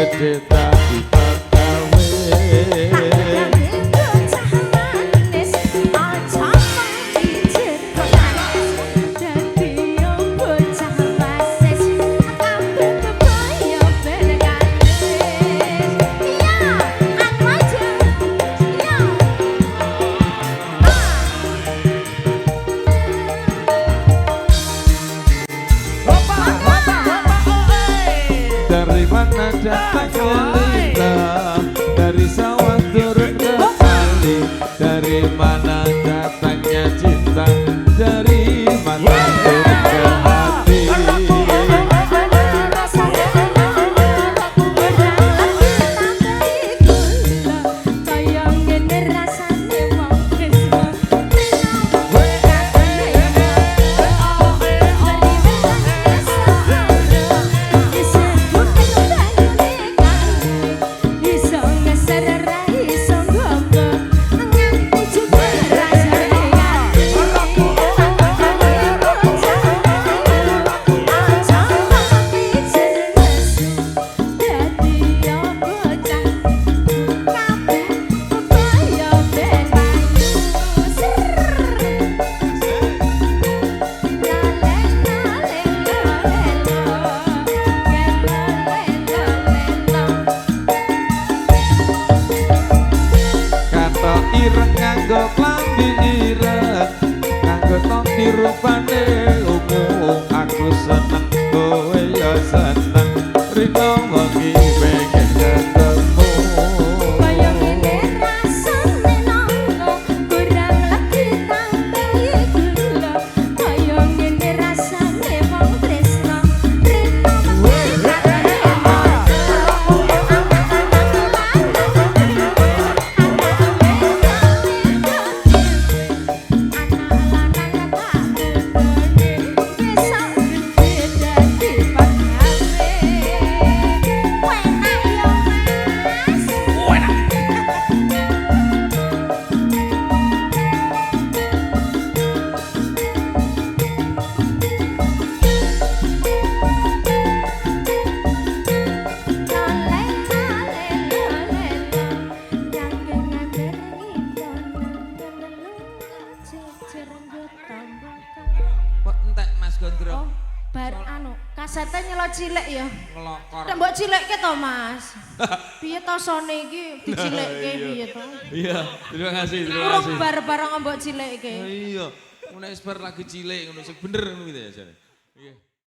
gede tadi pagawe. Dari mana datangnya lila, dari sawah turun ke kali. Dari mana datangnya cinta, dari mana turun ke hati. Ireng nganggo klambi ireng, nganggo topi rupane ungu. Aku seneng kowe ya seneng, rino wengi pengen ketemu. Kaya ngene rasane nanggo, kurang lagi tambahi gula. Kaya ngene rasane wong tresno, rino wengi Kok entek Mas Gondrong? Oh, bar anu, kasete nyelot cilik ya. Ngelokor. Nek mbok cilekke to, Mas. Piye to sone iki dicilekke piye to? Iya, terima kasih, terima Urung kasih. bar bareng mbok cilekke. Iya, nek wis bar lagi cilik ngono sing bener ngono gitu ya jane. Iya.